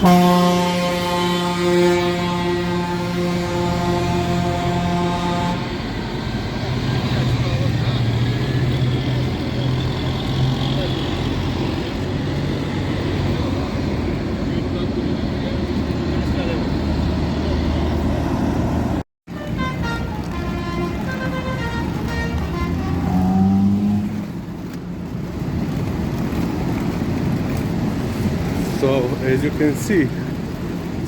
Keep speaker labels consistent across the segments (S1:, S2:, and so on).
S1: So, as you can see,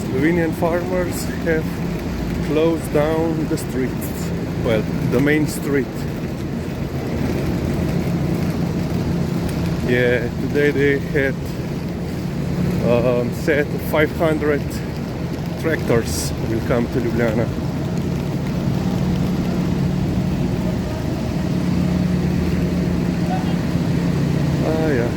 S1: Slovenian farmers have closed down the streets, well, the main street. Yeah, today they had said 500 tractors will come to Ljubljana. Yeah.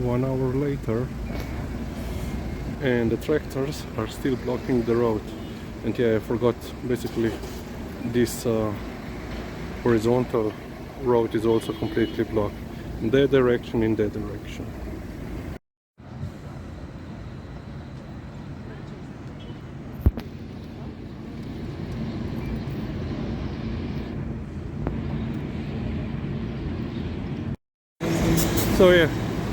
S1: One hour later, and the tractors are still blocking the road. And yeah, I forgot, basically this horizontal road is also completely blocked in that direction, in that direction. So yeah,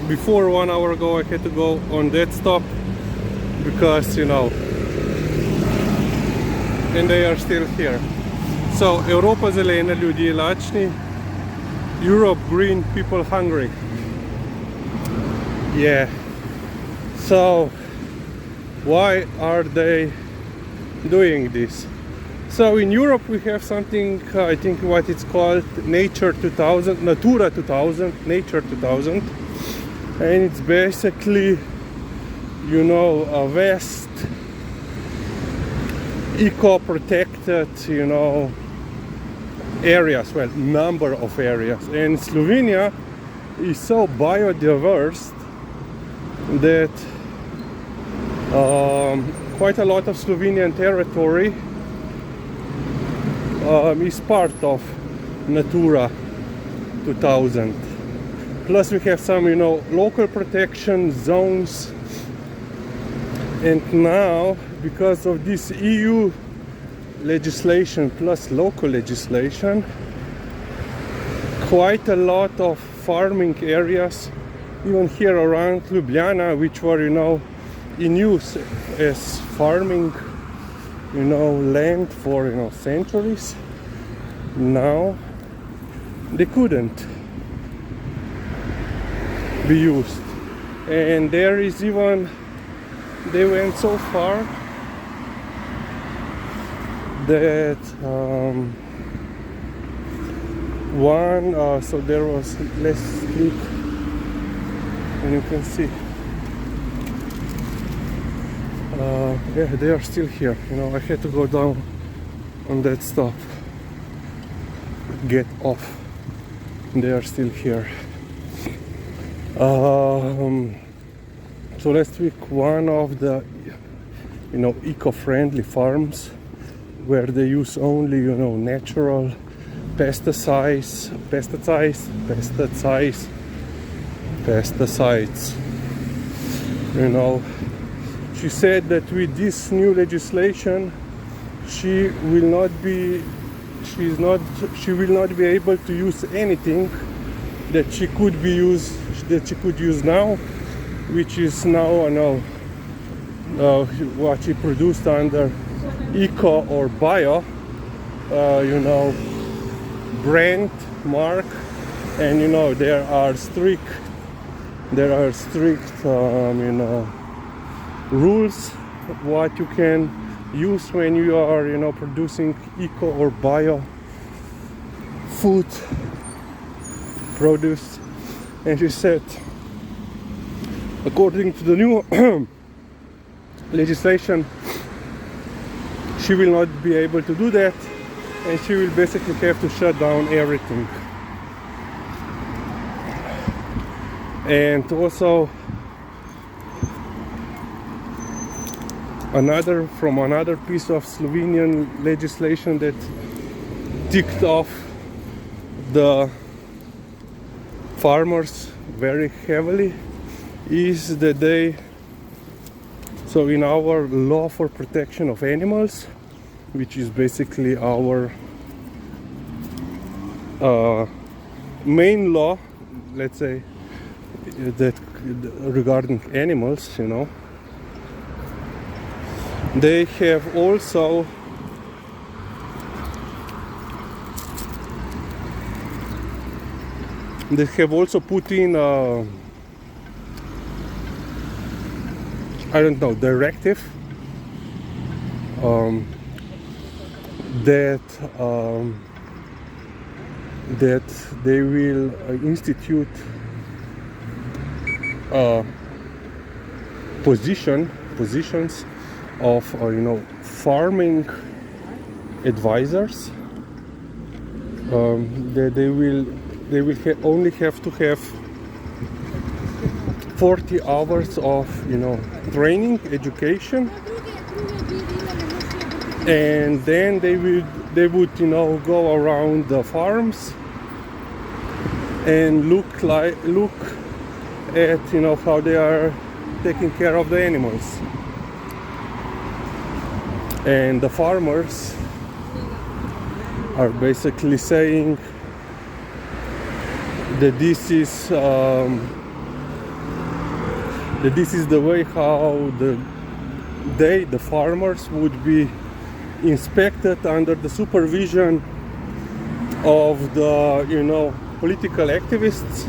S1: before 1 hour ago I had to go on that stop because, you know, and they are still here. So, Europa zelena, ljudje lačni, Europe green, people hungry. Yeah. So, why are they doing this? So in Europe we have something, I think what it's called Nature 2000, Natura 2000, Nature 2000. And it's basically, you know, a vast eco-protected, you know, areas, well, number of areas. And Slovenia is so biodiverse that quite a lot of Slovenian territory is part of Natura 2000. Plus we have some, you know, local protection zones. And now, because of this EU legislation plus local legislation, quite a lot of farming areas, even here around Ljubljana, which were, you know, in use as farming, you know, land for, you know, centuries, now they couldn't be used. And there is even, they went so far that so there was less sleep, and you can see yeah, they are still here. You know, I had to go down on that stop, get off, and they are still here. So last week, one of the, you know, eco-friendly farms where they use only, you know, natural pesticides, you know. She said that with this new legislation she will not be able to use anything that she could use now, which is now, what she produced under eco or bio, brand mark. And there are strict rules what you can use when you are producing eco or bio food produce. And she said, according to the new legislation, she will not be able to do that, and she will basically have to shut down everything. And also another piece of Slovenian legislation that ticked off the farmers very heavily is that in our law for protection of animals, which is basically our main law, let's say, that regarding animals, they have also put in directive that they will institute positions of farming advisors. That they will only have to have 40 hours of training, education, and then they would go around the farms and look at how they are taking care of the animals. And the farmers are basically saying that this is the way how the farmers would be inspected under the supervision of the political activists,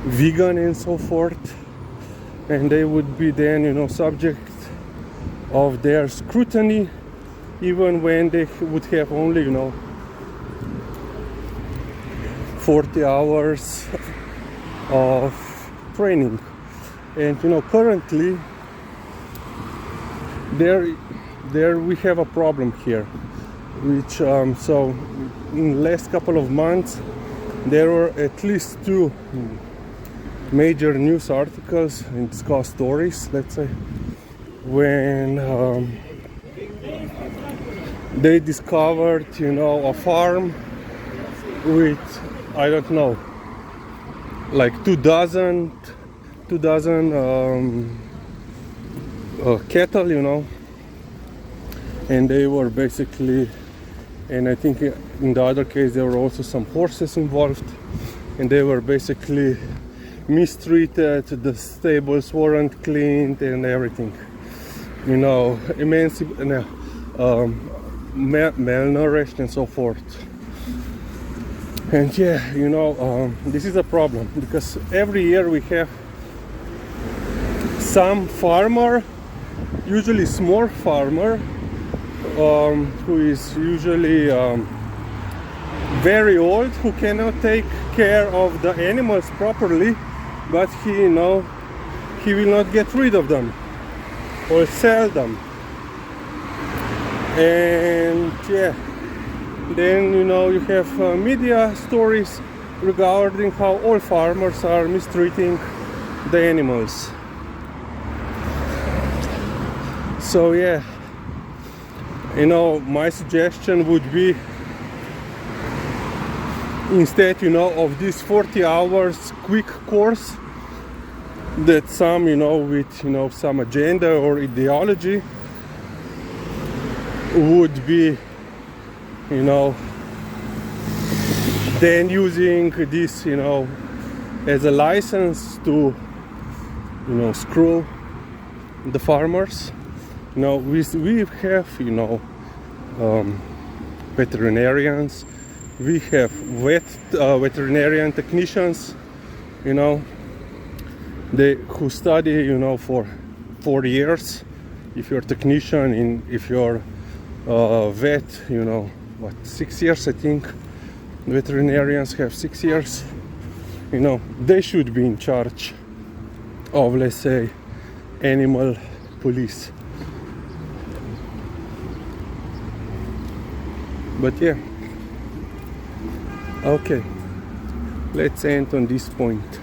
S1: vegan and so forth, and they would be then subject of their scrutiny, even when they would have only 40 hours of training. And currently there we have a problem here, which so in the last couple of months there were at least 2 major news articles and discuss stories, let's say, when they discovered a farm with like 2,000 cattle, and they were basically, and I think in the other case there were also some horses involved, and they were basically mistreated, the stables weren't cleaned and everything, malnourished and so forth. And this is a problem, because every year we have some farmer, usually small farmer, who is usually very old, who cannot take care of the animals properly, but he will not get rid of them or sell them. And then you have media stories regarding how all farmers are mistreating the animals. So You know, my suggestion would be, instead, you know, of this 40 hours quick course, that some, you know, with, you know, some agenda or ideology would be, you know, then using this, you know, as a license to, you know, screw the farmers. You know, we have, you know, veterinarians, we have veterinarian technicians, you know, who study, you know, for 4 years. If you're a technician, if you're a vet, you know, what, 6 years, I think. Veterinarians have 6 years. You know, they should be in charge of, let's say, animal police. But yeah, okay, let's end on this point.